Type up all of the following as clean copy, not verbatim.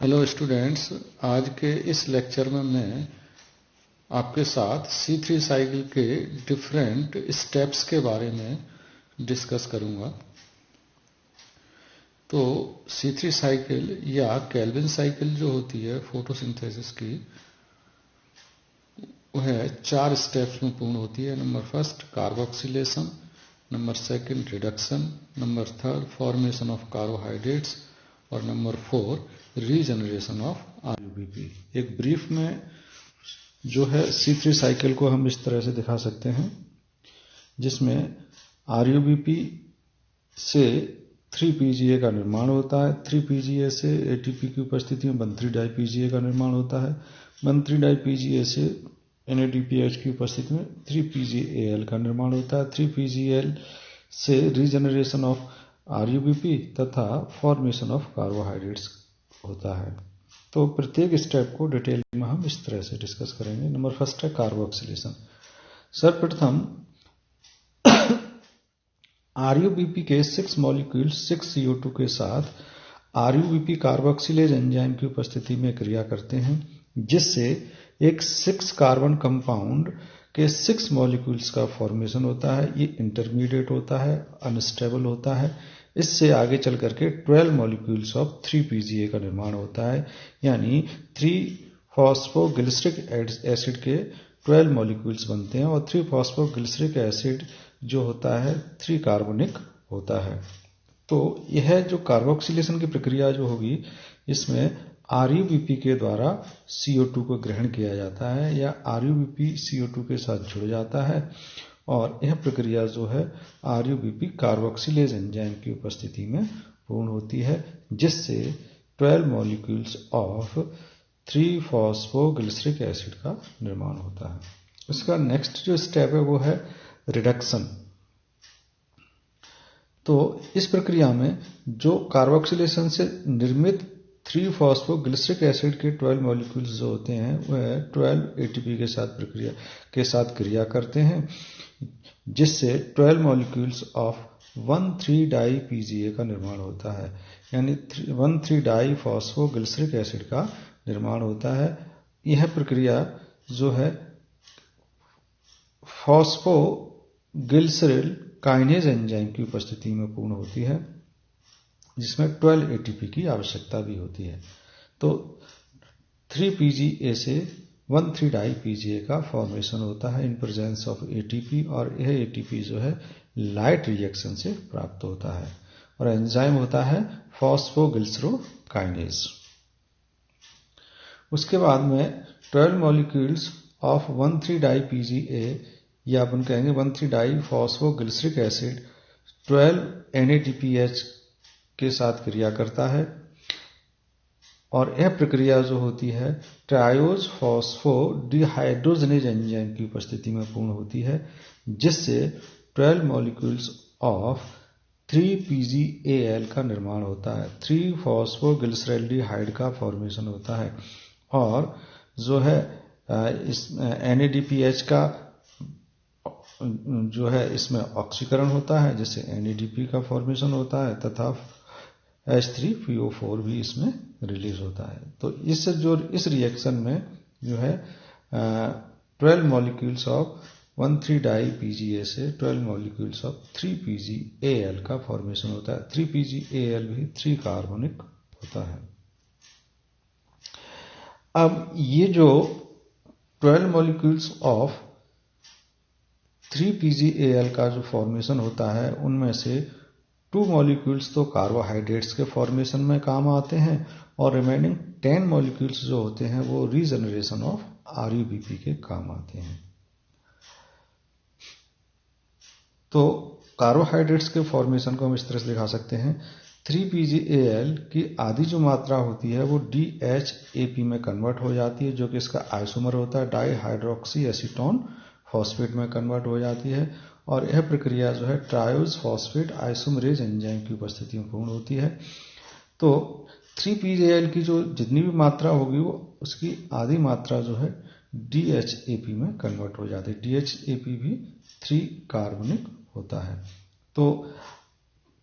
Hello students, आज के इस लेक्चर में मैं आपके साथ C3 साइकिल के डिफरेंट स्टेप्स के बारे में डिस्कस करूंगा। तो C3 साइकिल या केल्विन साइकिल जो होती है फोटोसिंथेसिस की, वह 4 स्टेप्स में पूर्ण होती है। Number first carboxylation, number second reduction, number third formation of carbohydrates और नंबर 4 रीजनरेशन ऑफ आरयूबीपी। एक ब्रीफ में जो है C3 साइकिल को हम इस तरह से दिखा सकते हैं, जिसमें आरयूबीपी से 3PGA का निर्माण होता है। 3PGA से ATP की उपस्थिति में 1,3-DiPGA का निर्माण होता है। 1,3-DiPGA से NADPH की उपस्थिति में 3PGAL का निर्माण होता है। 3PGAL से रीजनरेशन ऑफ आरयूबीपी तथा फॉर्मेशन ऑफ कार्बोहाइड्रेट्स होता है। तो प्रत्येक स्टेप को डिटेल में हम इस तरह से डिस्कस करेंगे। नंबर फर्स्ट है कार्बोक्सिलेशन। सर्वप्रथम आरयूबीपी के 6 मॉलिक्यूल्स 6 CO2 के साथ आरयूबीपी कार्बोक्सिलेज एंजाइम की उपस्थिति में क्रिया करते हैं, जिससे एक 6 कार्बन कंपाउंड के 6 मॉलिक्यूल्स का फॉर्मेशन होता है। ये इंटरमीडिएट होता है, अनस्टेबल होता है। इससे आगे चल करके 12 मॉलिक्यूल्स ऑफ 3PGA का निर्माण होता है, यानी 3-फॉस्फोग्लिसरिक एसिड के 12 मॉलिक्यूल्स बनते हैं और 3-फॉस्फोग्लिसरिक एसिड जो होता है 3 कार्बनिक होता है। तो यह जो कार्बोक्सिलेशन की प्रक्रिया जो होगी, इसमें आरयूबीपी के द्वारा CO2 को ग्रहण किया जाता है या आरयूबीपी CO2 के साथ जुड़ जाता है, और यह प्रक्रिया जो है आरयूबीपी कार्बोक्सिलेज एंजाइम की उपस्थिति में पूर्ण होती है, जिससे 12 मॉलिक्यूल्स ऑफ 3-फॉस्फोग्लिसरिक एसिड का निर्माण होता है। इसका नेक्स्ट जो स्टेप है वो है रिडक्शन। तो इस प्रक्रिया में जो कार्बोक्सिलेशन से निर्मित 3-फॉस्फोग्लिसरिक एसिड के 12 मॉलिक्यूल्स जो होते हैं वह 12 ATP के साथ क्रिया करते हैं, जिससे 12 मॉलिक्यूल्स ऑफ 1,3-DiPGA का निर्माण होता है, यानी 1,3-डाइफॉस्फोग्लिसरिक एसिड का निर्माण होता है। यह प्रक्रिया जो है फॉस्फोग्लिसरल काइनेज एंजाइम की उपस्थिति में पूर्ण होती है, जिसमें 12 ATP की आवश्यकता भी होती है। तो 3PGA से 1,3-DiPGA का फॉर्मेशन होता है इन प्रेजेंस ऑफ ATP, और यह ATP जो है लाइट रिएक्शन से प्राप्त होता है, और एंजाइम होता है फॉस्फोग्लिसरोकाइनेज। उसके बाद में 12 मॉलिक्यूल्स ऑफ 1,3-DiPGA या अपन कहेंगे 1,3-डाइफॉस्फोग्लिसरिक एसिड 12 NADPH के साथ क्रिया करता है, और यह प्रक्रिया जो होती है ट्रायोज फॉस्फोडिहाइड्रोजनेज एंजाइम की उपस्थिति में पूर्ण होती है, जिससे 12 मॉलिक्यूल्स ऑफ 3PGAL का निर्माण होता है। 3-फॉस्फोग्लिसरैल्डिहाइड का फॉर्मेशन होता है, और जो है इस NADPH का जो है इसमें ऑक्सीकरण होता है, जिससे NADP का फॉर्मेशन होता है, तथा H3PO4 भी इसमें रिलीज होता है। तो इस रिएक्शन में जो है 12 मॉलिक्यूल्स ऑफ 1,3-DiPGA से 12 मॉलिक्यूल्स ऑफ 3PGAL का फॉर्मेशन होता है। 3PGAL भी 3 कार्बनिक होता है। अब ये जो 12 मॉलिक्यूल्स ऑफ 3PGAL का जो फॉर्मेशन होता है, उनमें से 2 मॉलिक्यूल्स तो कार्बोहाइड्रेट्स के फॉर्मेशन में काम आते हैं, और रिमेनिंग 10 मॉलिक्यूल्स जो होते हैं वो रीजनरेशन ऑफ आरयूबीपी के काम आते हैं। तो कार्बोहाइड्रेट्स के फॉर्मेशन को हम इस तरह से दिखा सकते हैं। 3PGAL की आधी जो मात्रा होती है वो DHAP में कन्वर्ट हो जाती है, जो कि इसका आइसोमर होता है, डाइहाइड्रोक्सी एसीटोन फॉस्फेट में कन्वर्ट हो जाती है, और यह प्रक्रिया जो है ट्रायोज फॉस्फेट आइसोमरेज एंजाइम की उपस्थिति में पूर्ण होती है। तो 3PGAL की जो जितनी भी मात्रा होगी वो उसकी आधी मात्रा जो है DHAP में कन्वर्ट हो जाती है। DHAP भी 3 कार्बनिक होता है। तो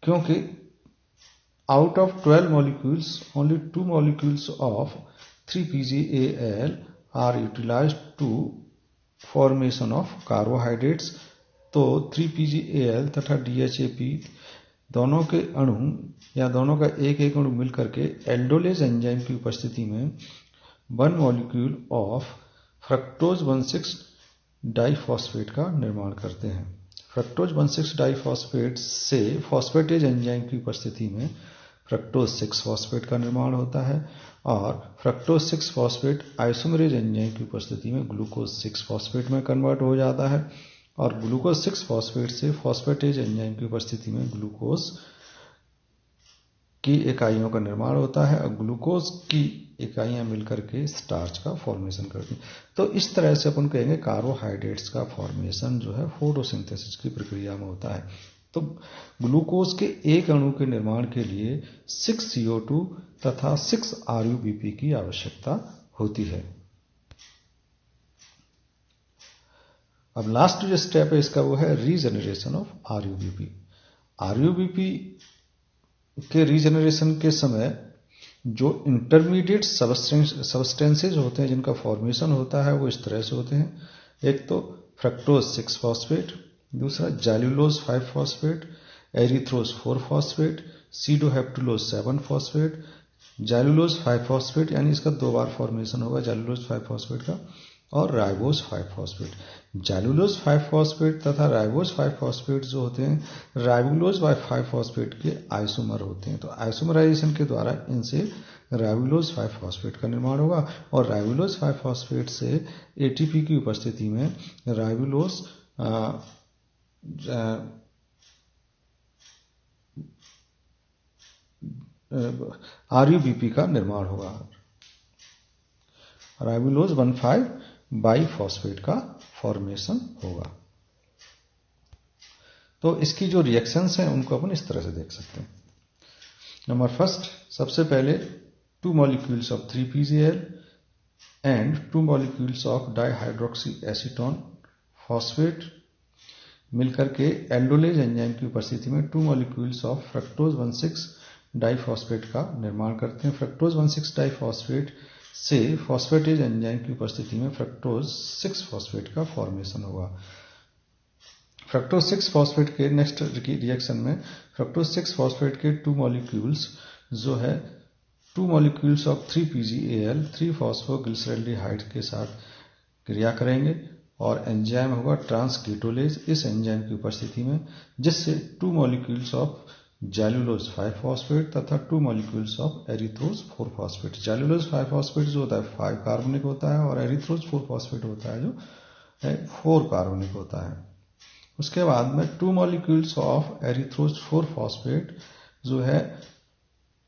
क्योंकि out of 12 molecules only 2 molecules of 3-PGAL are utilized to formation of carbohydrates। तो 3-PGAL तथा DHAP दोनों के अणु या दोनों का एक एक अणु मिलकर के एल्डोलेज एंजाइम की उपस्थिति में 1 मॉलिक्यूल ऑफ फ्रक्टोज 1,6 डाइफॉस्फेट का निर्माण करते हैं। फ्रक्टोज 1,6 डाइफॉस्फेट से फॉस्फेटेज एंजाइम की उपस्थिति में फ्रक्टोज 6 फॉस्फेट का निर्माण होता है और फ्रक्टोज 6 फॉस्फेट आइसोमरेज एंजाइम की उपस्थिति में ग्लूकोज 6 फॉस्फेट में कन्वर्ट हो जाता है और ग्लूकोज 6 फॉस्फेट से फॉस्फेटेज एंजाइम की उपस्थिति में ग्लूकोज की इकाइयों का निर्माण होता है और ग्लूकोज की इकाइयां मिलकर के स्टार्च का फॉर्मेशन करती हैं। तो इस तरह से अपन कहेंगे कार्बोहाइड्रेट्स का फॉर्मेशन जो है फोटोसिंथेसिस की प्रक्रिया में होता है। तो ग्लूकोज के एक अणु के निर्माण के लिए 6 CO2 तथा 6 RUBP की आवश्यकता होती है। अब लास्ट जो स्टेप है इसका वो है रीजनरेशन ऑफ RUBP। RUBP के रीजनरेशन के समय जो इंटरमीडिएट सबस्टेंसेज होते हैं जिनका फॉर्मेशन होता है वो इस तरह से होते हैं। एक तो फ्रक्टोज 6 फॉस्फेट, दूसरा xylulose 5 phosphate, erythrose 4 phosphate, sedoheptulose 7 phosphate, xylulose 5 phosphate यानी इसका 2 बार फॉर्मेशन होगा जैल्यूलोज 5 फॉस्फेट का, और राइबोज 5 फॉस्फेट। जैल्यूलोज 5 फॉस्फेट तथा राइबोज 5 फॉस्फेट जो होते हैं राइबुलोज 5 फॉस्फेट के आइसोमर होते हैं। तो आइसोमराइजेशन के द्वारा इनसे राइबुलोज 5 फॉस्फेट का निर्माण होगा और राइबुलोज 5 फॉस्फेट से एटीपी की उपस्थिति में राइबुलोज RUBP का निर्माण होगा। राइबुलोज 1,5 बाइफॉस्फेट का फॉर्मेशन होगा। तो इसकी जो रिएक्शंस हैं उनको अपन इस तरह से देख सकते हैं। नंबर फर्स्ट, सबसे पहले 2 molecules of 3-PGAL and 2 molecules of dihydroxy acetone phosphate मिलकर के एल्डोलेज एंजाइम की उपस्थिति में 2 molecules of फ्रक्टोज 1,6 डाइफॉस्फेट का निर्माण करते हैं। फ्रक्टोज 1,6 डाइफॉस्फेट से फॉस्फेटेज एंजाइम की उपस्थिति में फ्रक्टोज 6 फॉस्फेट का फॉर्मेशन होगा। फ्रक्टोज 6 फॉस्फेट के नेक्स्ट रिएक्शन में फ्रक्टोज 6 फॉस्फेट के 2 मॉलिक्यूल्स जो है 2 मॉलिक्यूल्स ऑफ 3-PGAL 3-फॉस्फोग्लिसरैल्डिहाइड के साथ क्रिया करेंगे और एंजाइम होगा ट्रांसकीटोलेज इस एंजाइम की उपस्थिति में, जिससे 2 मॉलिक्यूल्स ऑफ जैल्यूलोज 5 फॉस्फेट तथा 2 molecules of erythrose 4 phosphate. Xylulose 5 phosphate जो होता है 5 कार्बनिक होता है और एरिथ्रोज 4 फॉस्फेट होता है जो है 4 कार्बनिक होता है। उसके बाद में 2 मॉलिक्यूल्स ऑफ एरिथ्रोज 4 फॉस्फेट जो है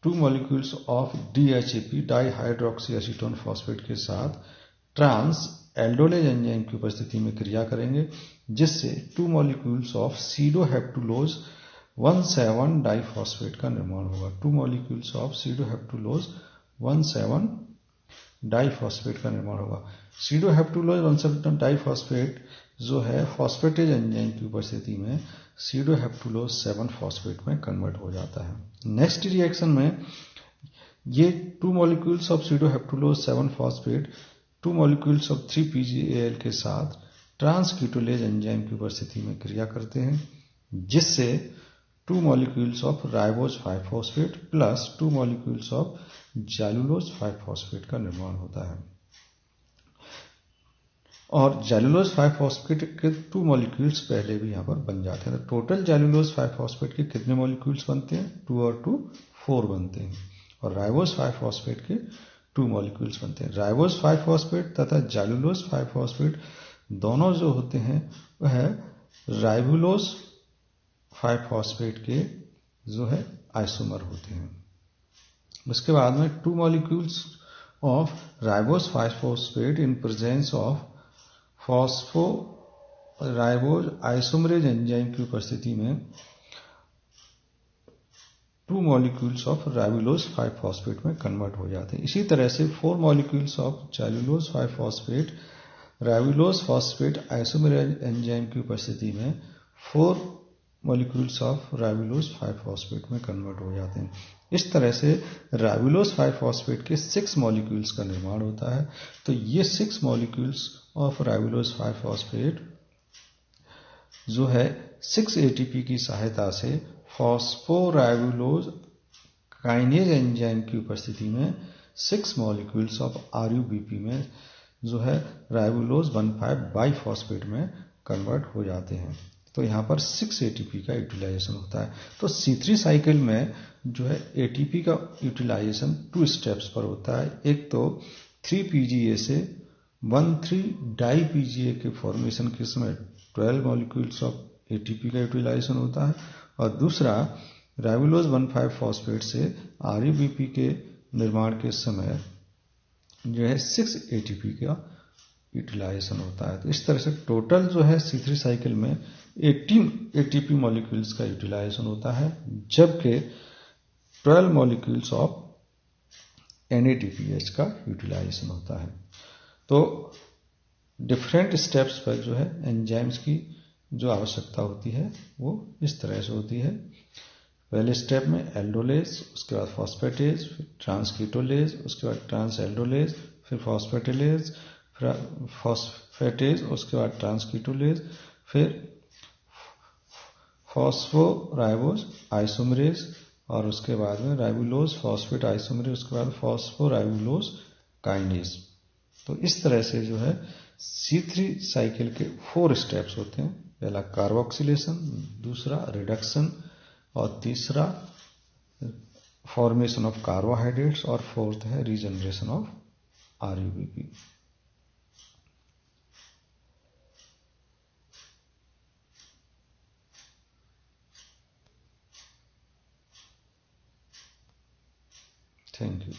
2 molecules of DHAP dihydroxy acetone phosphate के साथ ट्रांस एल्डोलेज एंजाइम की उपस्थिति में क्रिया करेंगे, जिससे 2 मॉलिक्यूल्स ऑफ सीडोहेप्टुलोज 1,7 डाइफॉस्फेट का निर्माण होगा। 2 मॉलिक्यूल्स ऑफ सीडोहेप्टुलोज 1,7 डाइफॉस्फेट का निर्माण होगा। सीडोहेप्टुलोज 1,7 डाइफॉस्फेट जो है फॉस्फेटेज एंजाइम की उपस्थिति में सीडोहेप्टुलोज 7 फॉस्फेट में कन्वर्ट हो जाता है। नेक्स्ट रिएक्शन में ये 2 molecules of sedoheptulose 7 phosphate 2 molecules of 3-PGAL के साथ ट्रांसकीटोलेज एंजाइम की उपस्थिति में क्रिया करते हैं, जिससे 2 molecules of ribose 5 phosphate plus 2 molecules of जैल्यूलोज 5 phosphate का निर्माण होता है। और जैल्यूलोज 5 फॉस्फेट के 2 molecules पहले भी यहां पर बन जाते हैं। तो टोटल जैल्यूलोज 5 फॉस्फेट के कितने molecules बनते हैं? 2 और 2 4 बनते हैं और राइबोज 5 फॉस्फेट के 2 molecules बनते हैं। राइबोज 5 फॉस्फेट तथा जैल्यूलोज 5 फॉस्फेट दोनों जो होते हैं वह राइबुलोज 5 फॉस्फेट के जो है आइसोमर होते हैं। उसके बाद में 2 molecules of ribose 5 phosphate in presence of phospho ribose isomerase enzyme की उपस्थिति में 2 molecules ऑफ राइबुलोज 5 फॉस्फेट में कन्वर्ट हो जाते हैं। इसी तरह से 4 molecules of xylulose 5 phosphate ribulose phosphate isomerase enzyme की उपस्थिति में 4 molecules ऑफ राइबुलोज 5 फॉस्फेट में कन्वर्ट हो जाते हैं। इस तरह से राइबुलोज 5 फॉस्फेट के 6 मॉलिक्यूल्स का निर्माण होता है। तो ये 6 मॉलिक्यूल्स ऑफ राइबुलोज 5 फॉस्फेट जो है 6 एटीपी की सहायता से फॉस्फोराइबुलोज काइनेज एंजाइम की उपस्थिति में 6 मॉलिक्यूल्स ऑफ आरयूबीपी में जो है राइबुलोज 1,5 बाइफॉस्फेट में कन्वर्ट हो जाते हैं। तो यहाँ पर 6 एटीपी का यूटिलाइजेशन होता है। तो C3 साइकिल में जो है एटीपी का यूटिलाइजेशन 2 स्टेप्स पर होता है। एक तो 3PGA से 1,3 डाई PGA के फॉर्मेशन के समय 12 मॉलिक्यूल्स ऑफ एटीपी का यूटिलाइजेशन होता है, और दूसरा राइबुलोज 1,5 फॉस्फेट से आरयूबीपी के निर्माण के समय जो है 6 एटीपी का यूटिलाइजेशन होता है। तो इस तरह से टोटल जो है C3 साइकिल में 18 एटीपी मॉलिक्यूल्स का यूटिलाइजेशन होता है, जबकि 12 मॉलिक्यूल्स ऑफ NADPH का यूटिलाइजेशन होता है। तो डिफरेंट स्टेप्स पर जो है एंजाइम्स की जो आवश्यकता होती है वो इस तरह से होती है। पहले स्टेप में एल्डोलेज, उसके बाद फॉस्फेटेज, फिर ट्रांसकीटोलेज, उसके बाद ट्रांस एल्डोलेज, फिर फॉस्फेटिलेज, फिर फॉस्फेटेज, उसके बाद ट्रांसकीटोलेज, फिर फॉस्फोराइबोज आइसोमरेज, और उसके बाद में राइबुलोज फॉस्फेट आइसोमरेज, उसके बाद फॉस्फोराइबुलोज काइनेज। तो इस तरह से जो है C3 साइकिल के 4 स्टेप्स होते हैं। पहला कार्बोक्सिलेशन, दूसरा रिडक्शन, और तीसरा फॉर्मेशन ऑफ कार्बोहाइड्रेट्स, और फोर्थ है regeneration of RuBP. Thank you.